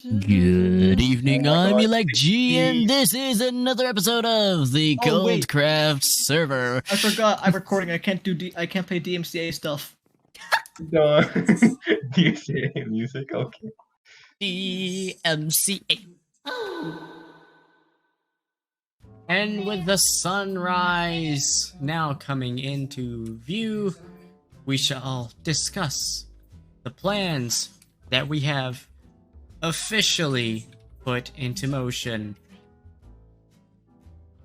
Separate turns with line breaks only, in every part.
Good evening, I'm Elect G, and this is another episode of the Coldcraft server.
I forgot I'm recording. I can't play DMCA stuff.
No. DMCA music, okay.
DMCA. And with the sunrise now coming into view, we shall discuss the plans that we have officially put into motion.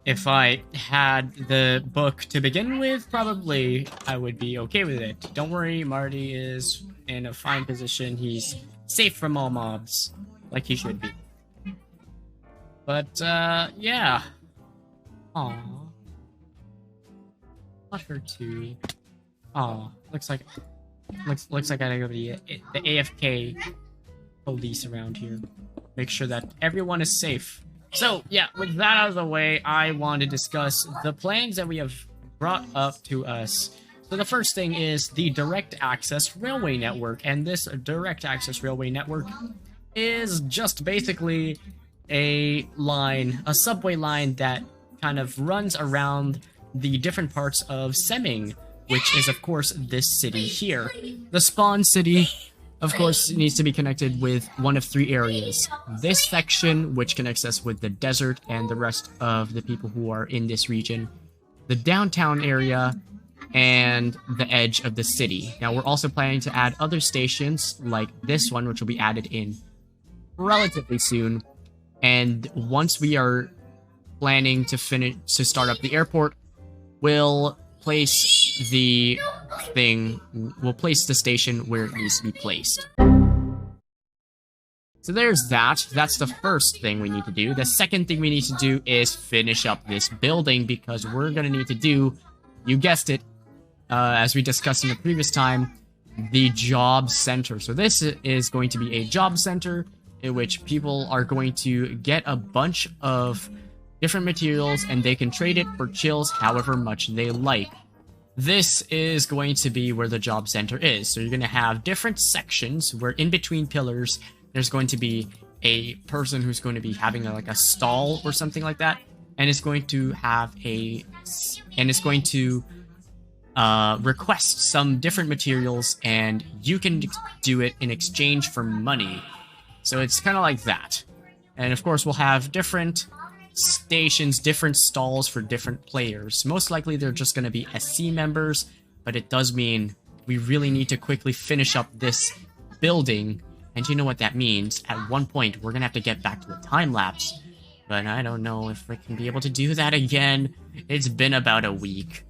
If I had the book to begin with, probably I would be okay with it. Don't worry, Marty is in a fine position. He's safe from all mobs, like he should be. But, yeah. Aww. Not her too. Aw, looks like I gotta go to the AFK police around here. Make sure that everyone is safe. So, yeah, with that out of the way, I want to discuss the plans that we have brought up to us. So the first thing is the direct access railway network, and this direct access railway network is just basically a subway line that kind of runs around the different parts of Semming, which is, of course, this city here. The spawn city, of course, needs to be connected with one of three areas. This section, which connects us with the desert and the rest of the people who are in this region, the downtown area, and the edge of the city. Now, we're also planning to add other stations, like this one, which will be added in relatively soon. And once we are planning to start up the airport, we'll place the station where it needs to be placed. So there's that. That's the first thing we need to do. The second thing we need to do is finish up this building, because we're going to need to do, you guessed it, as we discussed in the previous time, the job center. So this is going to be a job center in which people are going to get a bunch of different materials, and they can trade it for chills however much they like. This is going to be where the job center is. So you're going to have different sections where in between pillars, there's going to be a person who's going to be having like a stall or something like that. And it's going to have request some different materials, and you can do it in exchange for money. So it's kind of like that. And of course, we'll have different stations, different stalls for different players. Most likely they're just going to be SC members, but it does mean we really need to quickly finish up this building. And you know what that means. At one point, we're going to have to get back to the time lapse. But I don't know if we can be able to do that again. It's been about a week.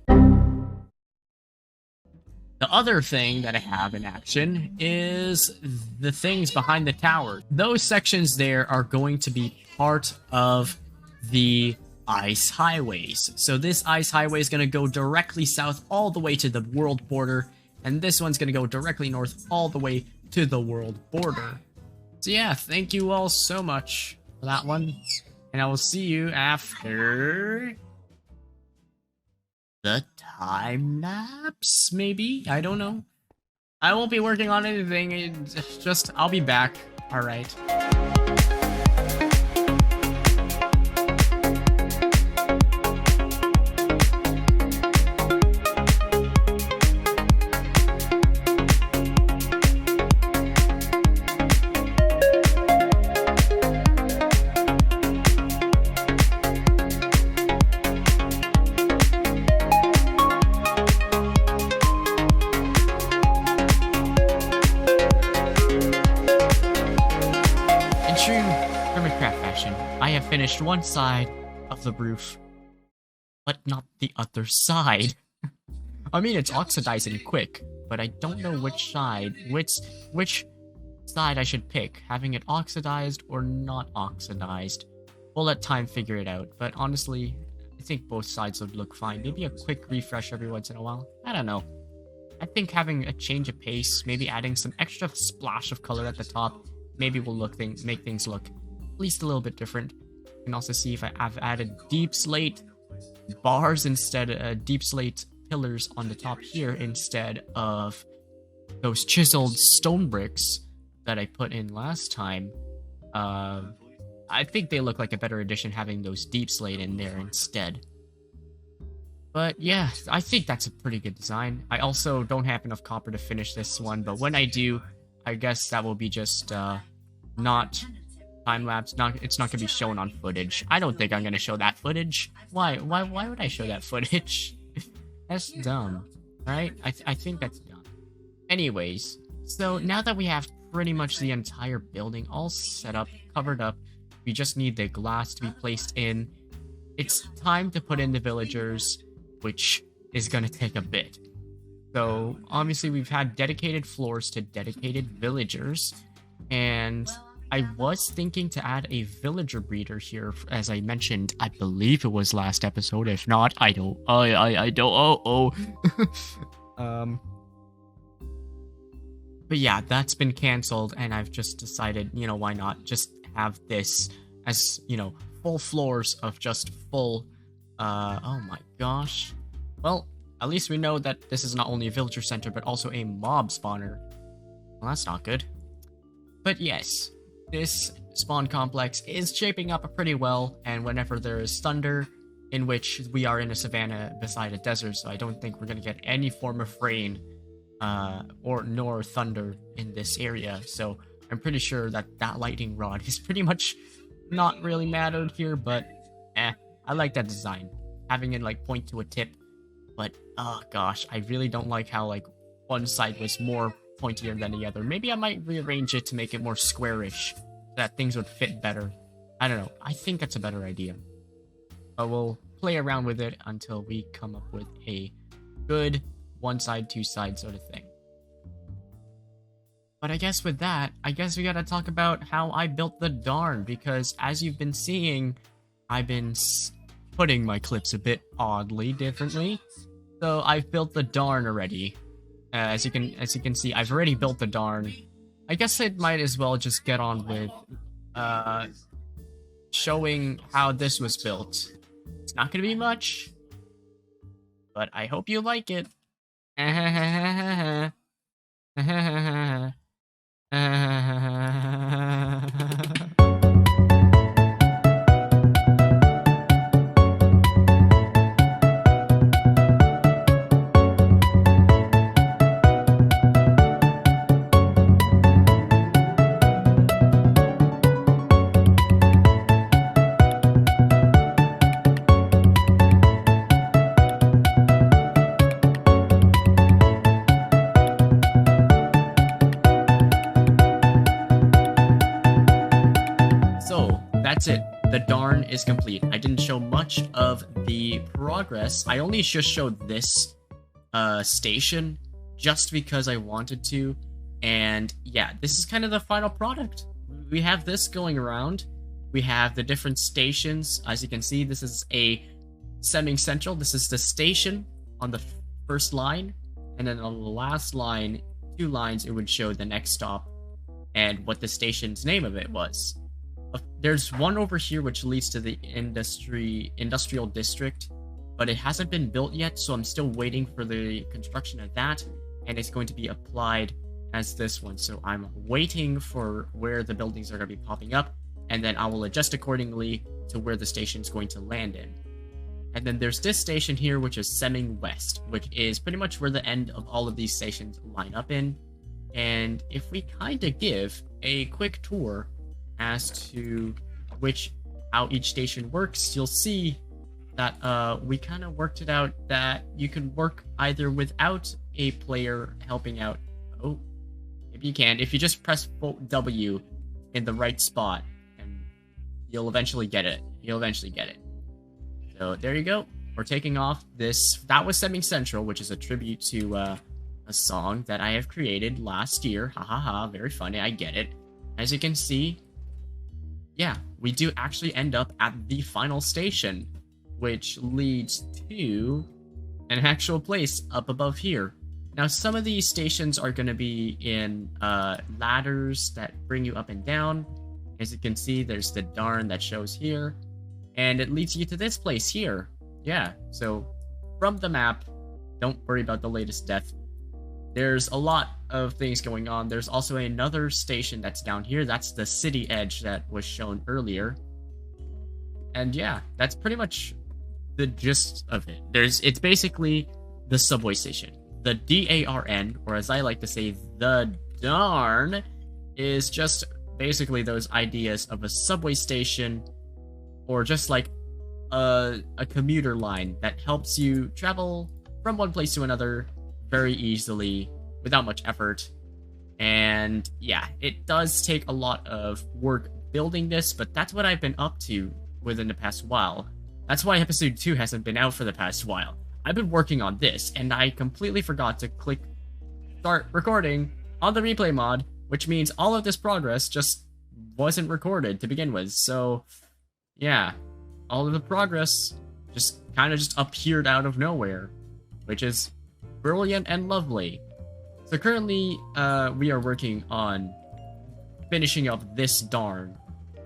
The other thing that I have in action is the things behind the tower. Those sections there are going to be part of the ice highways. So this ice highway is going to go directly south all the way to the world border, and this one's going to go directly north all the way to the world border. So yeah, thank you all so much for that one, and I will see you after the time lapse, maybe? I don't know. I won't be working on anything, it's just I'll be back. Alright. I have finished one side of the roof, but not the other side. I mean, it's oxidizing quick, but I don't know which side I should pick, having it oxidized or not oxidized. We'll let time figure it out, but honestly, I think both sides would look fine. Maybe a quick refresh every once in a while. I don't know. I think having a change of pace, maybe adding some extra splash of color at the top, maybe will make things look at least a little bit different. You can also see if I've added deep slate bars deep slate pillars on the top here instead of those chiseled stone bricks that I put in last time. I think they look like a better addition having those deep slate in there instead. But yeah, I think that's a pretty good design. I also don't have enough copper to finish this one, but when I do, I guess that will be just not time-lapse. It's not going to be shown on footage. I don't think I'm going to show that footage. Why would I show that footage? That's dumb, right? I think that's dumb. Anyways, so now that we have pretty much the entire building all set up, covered up, we just need the glass to be placed in. It's time to put in the villagers, which is going to take a bit. So, obviously, we've had dedicated floors to dedicated villagers, and I was thinking to add a villager breeder here, as I mentioned. I believe it was last episode. If not, I don't. But yeah, that's been canceled, and I've just decided, why not just have this as, full floors of just full. Oh my gosh. Well, at least we know that this is not only a villager center, but also a mob spawner. Well, that's not good. But yes, this spawn complex is shaping up pretty well, and whenever there is thunder, in which we are in a savanna beside a desert, so I don't think we're going to get any form of rain nor thunder in this area. So I'm pretty sure that lightning rod is pretty much not really mattered here, but I like that design. Having it point to a tip, but oh gosh, I really don't like how one side was more pointier than the other. Maybe I might rearrange it to make it more squarish, so that things would fit better. I don't know. I think that's a better idea. But we'll play around with it until we come up with a good one side, two side sort of thing. But I guess with that, we gotta talk about how I built the darn, because as you've been seeing, I've been putting my clips a bit oddly differently. So I've built the darn already. As you can see, I've already built the darn. I guess I might as well just get on with showing how this was built. It's not gonna be much, but I hope you like it. That's it. The darn is complete. I didn't show much of the progress. I only just showed this station just because I wanted to. And yeah, this is kind of the final product. We have this going around. We have the different stations. As you can see, this is a semi-central. This is the station on the first line. And then on the last line, 2 lines, it would show the next stop and what the station's name of it was. There's one over here which leads to the industrial district, but it hasn't been built yet, so I'm still waiting for the construction of that, and it's going to be applied as this one. So I'm waiting for where the buildings are going to be popping up, and then I will adjust accordingly to where the station's going to land in. And then there's this station here, which is Semming West, which is pretty much where the end of all of these stations line up in. And if we kind of give a quick tour as to how each station works, you'll see that we kind of worked it out that you can work either without a player helping out. Oh, maybe you can if you just press W in the right spot, and you'll eventually get it. So there you go. We're taking off this. That was Semi Central, which is a tribute to a song that I have created last year. Ha ha ha, very funny, I get it. As you can see, yeah, we do actually end up at the final station, which leads to an actual place up above here. Now, some of these stations are going to be in ladders that bring you up and down. As you can see, there's the darn that shows here, and it leads you to this place here. Yeah, so from the map, don't worry about the latest death. There's a lot of things going on. There's also another station that's down here. That's the city edge that was shown earlier. And yeah, that's pretty much the gist of it. It's basically the subway station. The DARN, or as I like to say, the darn, is just basically those ideas of a subway station, or just like a commuter line that helps you travel from one place to another very easily without much effort. And yeah, it does take a lot of work building this, but that's what I've been up to within the past while. That's why episode 2 hasn't been out for the past while. I've been working on this, and I completely forgot to click start recording on the replay mod, which means all of this progress just wasn't recorded to begin with. So yeah, all of the progress just kind of just appeared out of nowhere, which is brilliant and lovely. So currently, we are working on finishing up this darn,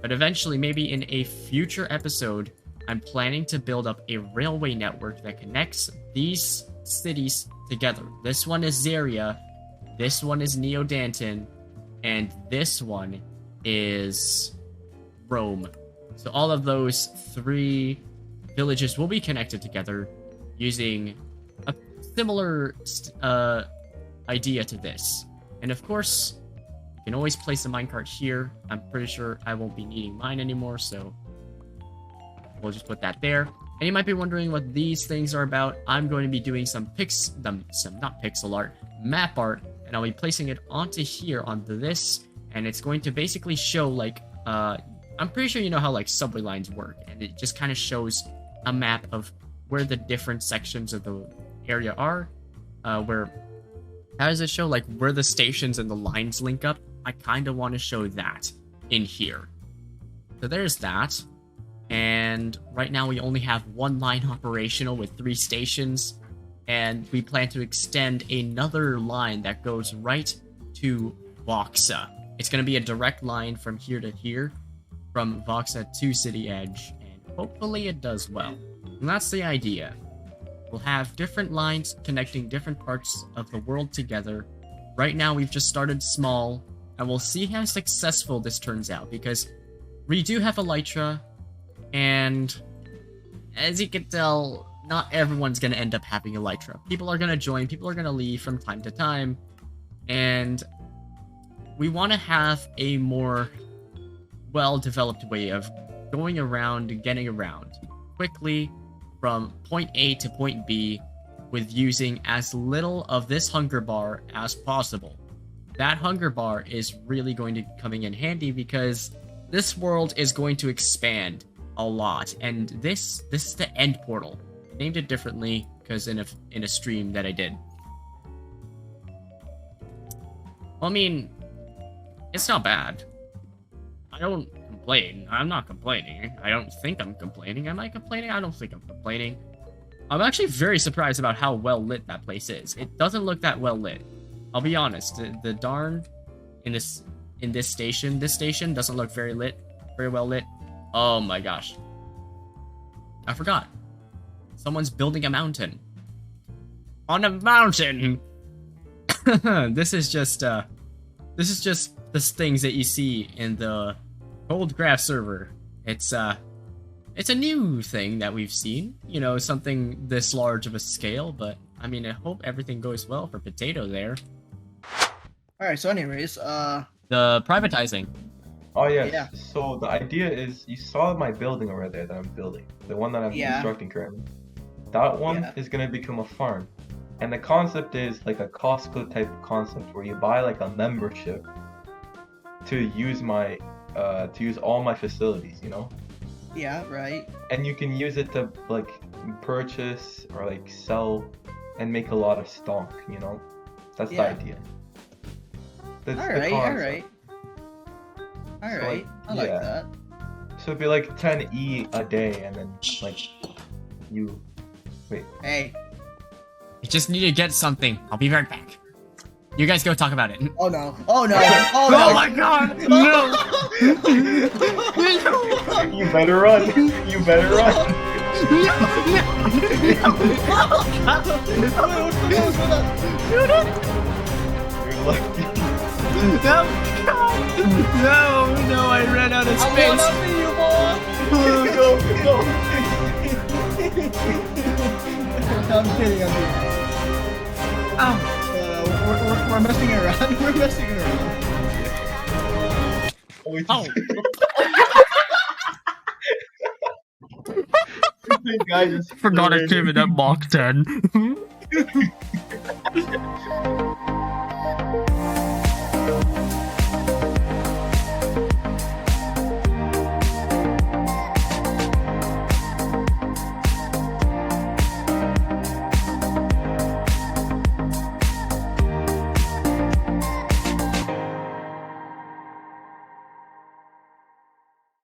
but eventually, maybe in a future episode, I'm planning to build up a railway network that connects these cities together. This one is Zaria, this one is Neo-Danton, and this one is Rome. So all of those 3 villages will be connected together using a similar idea to this. And of course, you can always place a minecart here. I'm pretty sure I won't be needing mine anymore, so we'll just put that there. And you might be wondering what these things are about. I'm going to be doing some not pixel art, map art, and I'll be placing it onto here, onto this, and it's going to basically show, like, I'm pretty sure you know how, like, subway lines work, and it just kind of shows a map of where the different sections of the area are, how does it show, like, where the stations and the lines link up? I kind of want to show that in here. So there's that. And right now we only have 1 line operational with 3 stations, and we plan to extend another line that goes right to Voxa. It's going to be a direct line from here to here, from Voxa to City Edge, and hopefully it does well. And that's the idea. We'll have different lines connecting different parts of the world together. Right now we've just started small, and we'll see how successful this turns out, because we do have Elytra, and as you can tell, not everyone's going to end up having Elytra. People are going to join, people are going to leave from time to time, and we want to have a more well-developed way of going around and getting around quickly from point A to point B with using as little of this hunger bar as possible. That hunger bar is really going to be coming in handy because this world is going to expand a lot, and this is the end portal. I named it differently because in a stream that I did. Well, I mean, it's not bad. I don't complain. I'm not complaining. I don't think I'm complaining. Am I complaining? I don't think I'm complaining. I'm actually very surprised about how well lit that place is. It doesn't look that well lit. I'll be honest. The darn in this station doesn't look very well lit. Oh my gosh. I forgot. Someone's building a mountain. On a mountain! This is just the things that you see in the Cold Graph server. It's a new thing that we've seen. You know, something this large of a scale, but I mean, I hope everything goes well for Potato there.
Alright, so anyways,
The privatizing.
Oh yes.
Yeah.
So the idea is, you saw my building over there that I'm building, the one that I'm constructing currently. That one is gonna become a farm, and the concept is like a Costco type concept where you buy like a membership to use all my facilities, you know.
Yeah, right.
And you can use it to like purchase or like sell and make a lot of stock, you know. That's the idea.
Alright. Alright, I like that.
So it'd be like 10E a day, and then like you wait.
Hey.
I just need to get something. I'll be right back. You guys go talk about it.
Oh no. Oh no. Oh
Oh
no.
my god! No!
You better run. You better run. You're lucky.
No, no, I ran out of space.
Go.
I'm kidding.
Oh,
We're messing around. We're messing around.
oh.
Guys,
Forgot I came in at Mach 10.